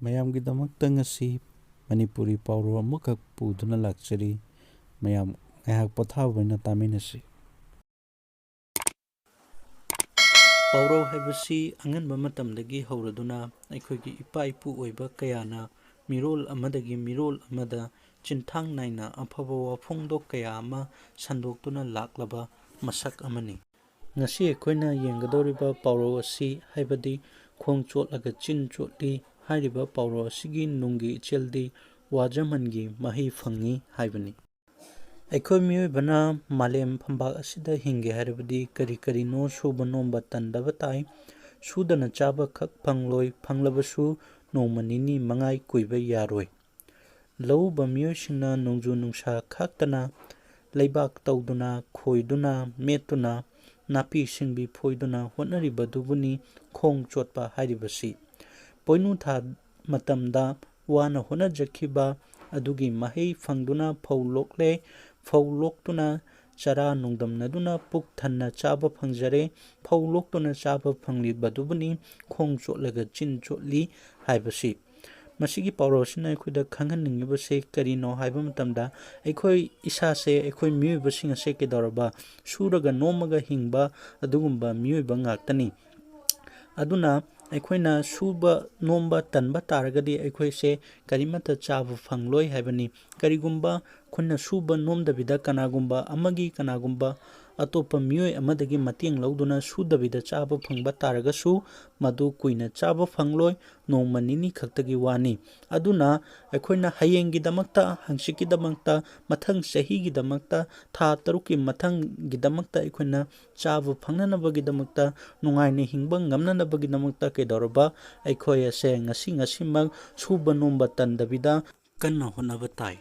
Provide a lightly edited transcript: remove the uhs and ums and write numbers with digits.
ꯃꯌꯥꯝꯒꯤꯗꯃꯛꯇ ꯉꯁꯤ ꯃꯅꯤꯄꯨꯔꯤ ꯄꯥꯎꯔꯧ ꯑꯃꯈꯛ ꯄꯨꯗꯨꯅ ꯂꯥꯛꯆꯔꯤ. ꯃꯌꯥꯝ ꯉꯥꯏꯍꯥꯛ ꯄꯣꯊꯥꯕ ꯑꯣꯏꯅ ꯇꯥꯃꯤꯟꯅꯁꯤ. ꯄꯥꯎꯔꯧ ꯍꯥꯏꯕꯁꯤ ꯑꯉꯟꯕ ꯃꯇꯝꯗꯒꯤ ꯍꯧꯔꯗꯨꯅ ꯑꯩꯈꯣꯏꯒꯤ ꯏꯄꯥ ꯏꯄꯨ ꯑꯣꯏꯕ ꯀꯌꯥꯅ ꯃꯤꯔꯣꯜ ꯑꯃꯗꯒꯤ ꯃꯤꯔꯣꯜ ꯑꯃꯗ ꯆꯤꯟꯊꯥꯡ ꯅꯥꯏꯅ ꯑꯐꯕ ꯋꯥꯐꯣꯡꯗꯣꯛ ꯀꯌꯥ ꯑꯃ ꯁꯟꯗꯣꯛꯇꯨꯅ ꯂꯥꯛꯂꯕ ꯃꯁꯛ ꯑꯃꯅꯤ. ꯉꯁꯤ ꯑꯩꯈꯣꯏꯅ ꯌꯦꯡꯒꯗꯧꯔꯤꯕ ꯄꯥꯎꯔꯧ ꯑꯁꯤ ꯍꯥꯏꯕꯗꯤ ꯈꯣꯡ ꯆꯣꯠꯂꯒ ꯆꯤꯟ ꯆꯣꯠꯂꯤ ꯍꯥꯏꯔꯤꯕ ꯄꯥꯎꯔꯧ ꯑꯁꯤꯒꯤ ꯅꯨꯡꯒꯤ ꯏꯆꯦꯜꯗꯤ ꯋꯥꯖꯃꯟꯒꯤ ꯃꯍꯩ ꯐꯪꯉꯤ ꯍꯥꯏꯕꯅꯤ. ꯑꯩꯈꯣꯏ ꯃꯤꯑꯣꯏꯕꯅ ꯃꯥꯂꯦꯝ ꯐꯝꯕꯥꯛ ꯑꯁꯤꯗ ꯍꯤꯡꯒꯦ ꯍꯥꯏꯔꯕꯗꯤ ꯀꯔꯤ ꯀꯔꯤꯅꯣ ꯁꯨꯕ ꯅꯣꯝꯕ ꯇꯟꯗꯕ ꯇꯥꯏ. ꯁꯨꯗꯅ ꯆꯥꯕ ꯈꯛ ꯐꯪꯂꯣꯏ, ꯐꯪꯂꯕꯁꯨ ꯅꯣꯡꯃ ꯅꯤꯅꯤ ꯃꯉꯥꯏ ꯀꯨꯏꯕ ꯌꯥꯔꯣꯏ. ꯂꯧꯎꯕ ꯃꯤꯑꯣꯏꯁꯤꯡꯅ ꯅꯣꯡꯖꯨ ꯅꯨꯡꯁꯥ ꯈꯥꯛꯇꯅ ꯂꯩꯕꯥꯛ ꯇꯧꯗꯨꯅ, ꯈꯣꯏꯗꯨꯅ, ꯃꯦꯠꯇꯨꯅ, ꯅꯥꯄꯤ ꯁꯤꯡꯕꯤ ꯐꯣꯏꯗꯨꯅ ꯍꯣꯠꯅꯔꯤꯕꯗꯨꯕꯨꯅꯤ ꯈꯣꯡ ꯆꯣꯠꯄ ꯍꯥꯏꯔꯤꯕꯁꯤ. ꯄꯣꯏꯅꯨ ꯊꯥ ꯃꯇꯝꯗ ꯋꯥꯅ ꯍꯣꯠꯅꯖꯈꯤꯕ ꯑꯗꯨꯒꯤ ꯃꯍꯩ ꯐꯪꯗꯨꯅ ꯐꯧ ꯂꯣꯛꯂꯦ. ꯐꯧ ꯂꯣꯛꯇꯨꯅ ꯆꯔꯥ ꯅꯣꯡꯗꯝꯅꯗꯨꯅ ꯄꯨꯛ ꯊꯟꯅ ꯆꯥꯕ ꯐꯪꯖꯔꯦ. ꯐꯧ ꯂꯣꯛꯇꯨꯅ ꯆꯥꯕ ꯐꯪꯂꯤꯕꯗꯨꯕꯨꯅꯤ ꯈꯣꯡ ꯆꯣꯠꯂꯒ ꯆꯤꯟ ꯆꯣꯠꯂꯤ ꯍꯥꯏꯕꯁꯤ. ꯃꯁꯤꯒꯤ ꯄꯥꯎꯔꯧ ꯑꯁꯤꯅ ꯑꯩꯈꯣꯏꯗ ꯈꯪꯍꯟꯅꯤꯡꯉꯤꯕꯁꯦ ꯀꯔꯤꯅꯣ ꯍꯥꯏꯕ ꯃꯇꯝꯗ ꯑꯩꯈꯣꯏ ꯏꯁꯥꯁꯦ, ꯑꯩꯈꯣꯏ ꯃꯤꯑꯣꯏꯕꯁꯤꯡ ꯑꯁꯦ ꯀꯩꯗꯧꯔꯕ ꯁꯨꯔꯒ ꯅꯣꯝꯃꯒ ꯍꯤꯡꯕ ꯑꯗꯨꯒꯨꯝꯕ ꯃꯤꯑꯣꯏꯕ ꯉꯥꯛꯇꯅꯤ. ꯑꯗꯨꯅ ꯑꯩꯈꯣꯏꯅ ꯁꯨꯕ ꯅꯣꯝꯕ ꯇꯟꯕ ꯇꯥꯔꯒꯗꯤ ꯑꯩꯈꯣꯏꯁꯦ ꯀꯔꯤꯃꯠꯇ ꯆꯥꯕ ꯐꯪꯂꯣꯏ ꯍꯥꯏꯕꯅꯤ. ꯀꯔꯤꯒꯨꯝꯕ ꯑꯩꯈꯣꯏꯅ ꯁꯨꯕ ꯅꯣꯝꯗꯕꯤꯗ ꯀꯅꯥꯒꯨꯝꯕ ꯑꯇꯣꯞꯄ ꯃꯤꯑꯣꯏ ꯑꯃꯗꯒꯤ ꯃꯇꯦꯡ ꯂꯧꯗꯨꯅ ꯁꯨꯗꯕꯤꯗ ꯆꯥꯕ ꯐꯪꯕ ꯇꯥꯔꯒꯁꯨ ꯃꯗꯨ ꯀꯨꯏꯅ ꯆꯥꯕ ꯐꯪꯂꯣꯏ, ꯅꯣꯡꯃ ꯅꯤꯅꯤ ꯈꯛꯇꯒꯤ ꯋꯥꯅꯤ. ꯑꯗꯨꯅ ꯑꯩꯈꯣꯏꯅ ꯍꯌꯦꯡꯒꯤꯗꯃꯛꯇ, ꯍꯪꯆꯤꯠꯀꯤꯗꯃꯛꯇ, ꯃꯊꯪ ꯆꯍꯤꯒꯤꯗꯃꯛꯇ, ꯊꯥ 6ꯀꯤ ꯃꯊꯪꯒꯤꯗꯃꯛꯇ ꯑꯩꯈꯣꯏꯅ ꯆꯥꯕ ꯐꯪꯅꯅꯕꯒꯤꯗꯃꯛꯇ, ꯅꯨꯡꯉꯥꯏꯅ ꯍꯤꯡꯕ ꯉꯝꯅꯅꯕꯒꯤꯗꯃꯛꯇ ꯀꯩꯗꯧꯔꯕ ꯑꯩꯈꯣꯏ ꯑꯁꯦ ꯉꯁꯤꯃꯛ ꯁꯨꯕ ꯅꯣꯝꯕ ꯇꯟꯗꯕꯤꯗ ꯀꯟꯅ ꯍꯣꯠꯅꯕ ꯇꯥꯏ.